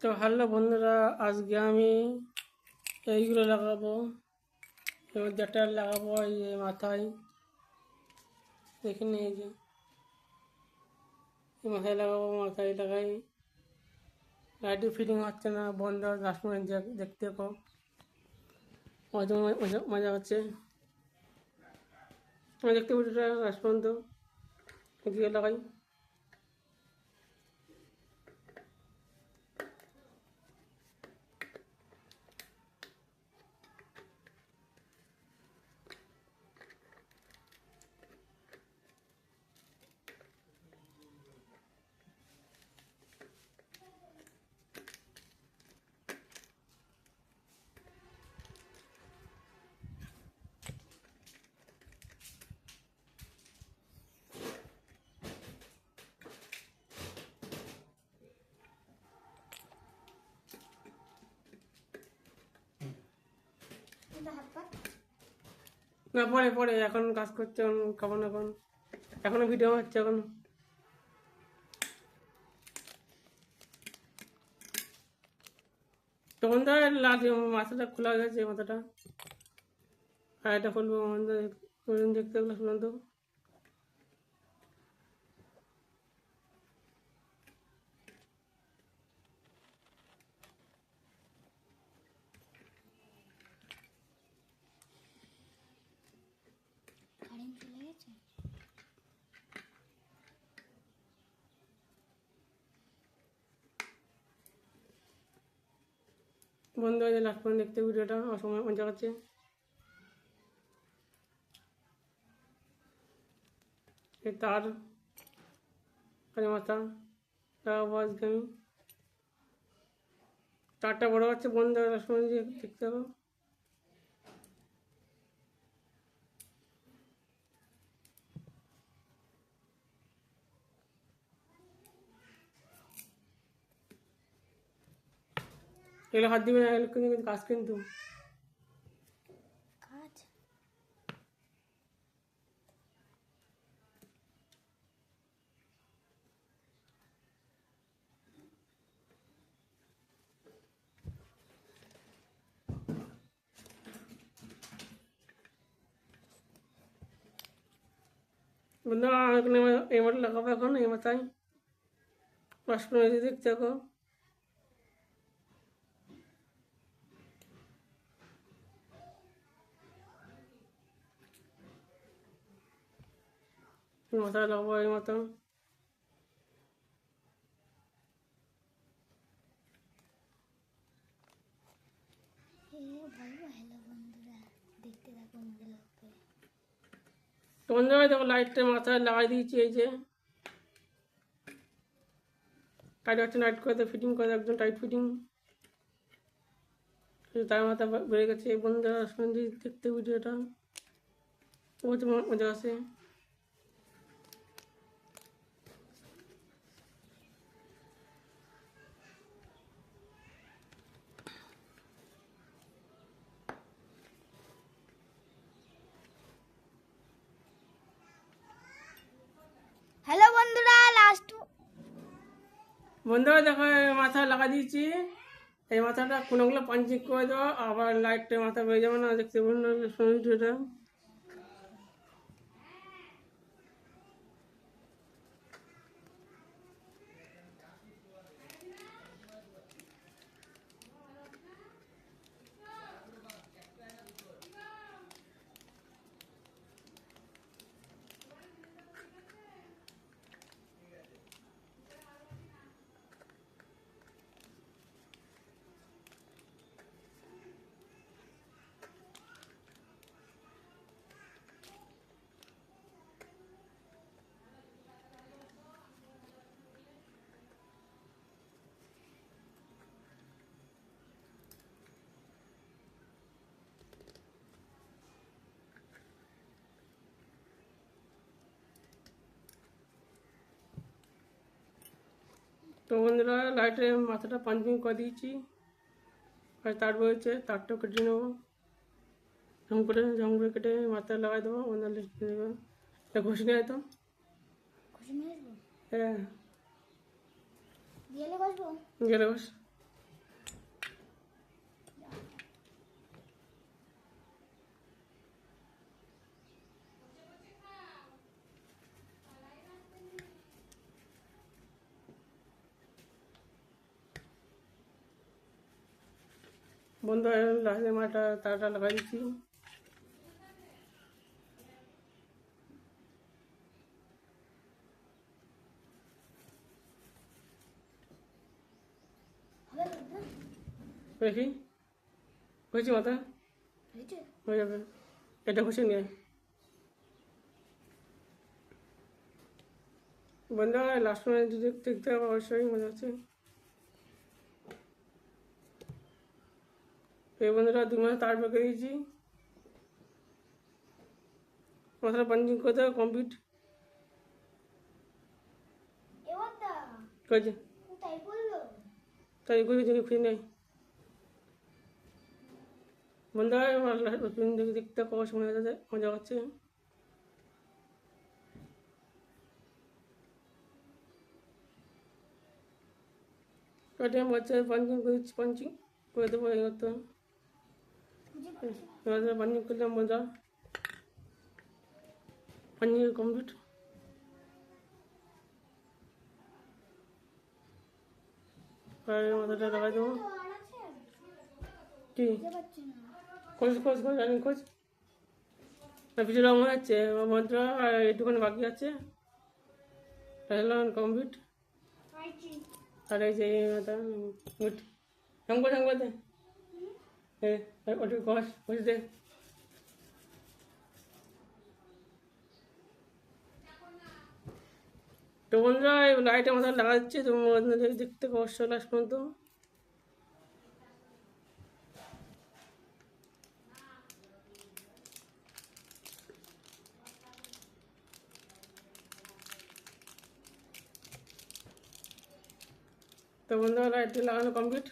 তো হ্যালো বন্ধুরা, আজকে আমি এইগুলো লাগাবো। এবার যেটা লাগাবো এই যে মাথায়, এখানে এই যে এই মাথায় লাগাবো। মাথায় লাগাই লাইটে ফিটিং হচ্ছে না, বন্ধ। লাস্ট মিনিট দেখতে থাকো, মজা মজা মজা হচ্ছে। আমি দেখতে ভিডিওটা লাস্ট পর্যন্ত এদিকে লাগাই। না, পরে পরে, এখন কাজ করছে, এখন খাবো না। এখন এখনো ভিডিও হচ্ছে এখন। তখন তো লাল মাথাটা খোলা গেছে, মাথাটা। আর এটা খুলবো দেখতে গেলে শুনুন তো। বন্ধু হয়ে যায় লাস্ট পর্যন্ত দেখতে ভিডিওটা, আমার সময় মজা হচ্ছে। এই তার কালী মাথা লাগাবো আজকে আমি। তারটা বড় হচ্ছে, বন্ধ হয়ে লাস্ট পর্যন্ত দেখতে হবে। এগুলো হাত দিবে না, এগুলো কিন্তু কাজ কিন্তু। বন্ধু এখানে এই মাথা লাগাবো, এখন এই মাথায় লাস্ট পর্যন্ত দেখতে থাকো। মাথায় লাগাবো এই মতো। তো বন্ধু দেখো, লাইটটা মাথায় লাগাই দিয়েছি। এই যে টাইট হচ্ছে, টাইট করে ফিটিং করে, একদম টাইট ফিটিং। তার মাথা বেড়ে গেছে। এই বন্ধু শুনছি দেখতে ভিডিওটা, বহুত মজা আছে। হ্যালো বন্ধুরা, বন্ধুরা দেখো, মাথা লাগা দিয়েছি। এই মাথাটা কোনোগুলো পাঞ্চিং করে দেওয়া, আবার লাইটটা মাথা বেড়ে যাবে না, দেখতে বন্ধু ভিডিওটা। তো বন্ধুরা লাইটে মাথাটা পাঞ্চিং করে দিয়েছি, আর তার রয়েছে, তারটাও কেটে নেবো। ঝম করে কেটে মাথায় লাগাই দেবো। বন্ধুরা লিখে দেবো, এটা ঘষে নেয় তো। হ্যাঁ, গেলে ঘষ। বন্ধ হয়ে লাস্টের মাটা তারটা লাগাই দিচ্ছি। দেখি হয়েছে মাথা হয়ে যাবে, এটা খুশি নিয়ে বন্ধু লাস্ট সময় যদি দেখতে হবে অবশ্যই মনে হচ্ছে। এই বন্ধুরা 2 মাস তার পেকে দিয়েছি, মাথাটা পাঞ্চিং করে দেওয়া কমপ্লিট করেছে। তাই ঘুরে যদি খুঁজে নেই বন্ধুরা দেখতে কবে সময় যাচ্ছে মজা হচ্ছে। কাটিং বাচ্চা পাঞ্চিং করে দিচ্ছি, পাঞ্চিং করে দেবো এই করতে পাঞ্চিং করলাম মজা পাঞ্চিং কমপ্লিট। মাথাটা লাগাই দেবো কি খোঁজ খোঁজ খোঁজ আমি খোঁজ পিছু রঙ হয়ে যাচ্ছে বন্ধুরা, আর একটুখানি বাকি আছে কমপ্লিট। আর এই যে গুড ঢঙ্গ দে ওটু খোঁজ খোঁজ দে। তো বন্ধুরা লাইটের মাথা লাগা যাচ্ছে, তো দেখতে অবশ্যই লাস্ট পর্যন্ত। তো বন্ধুরা লাইটটি লাগানো কমপ্লিট।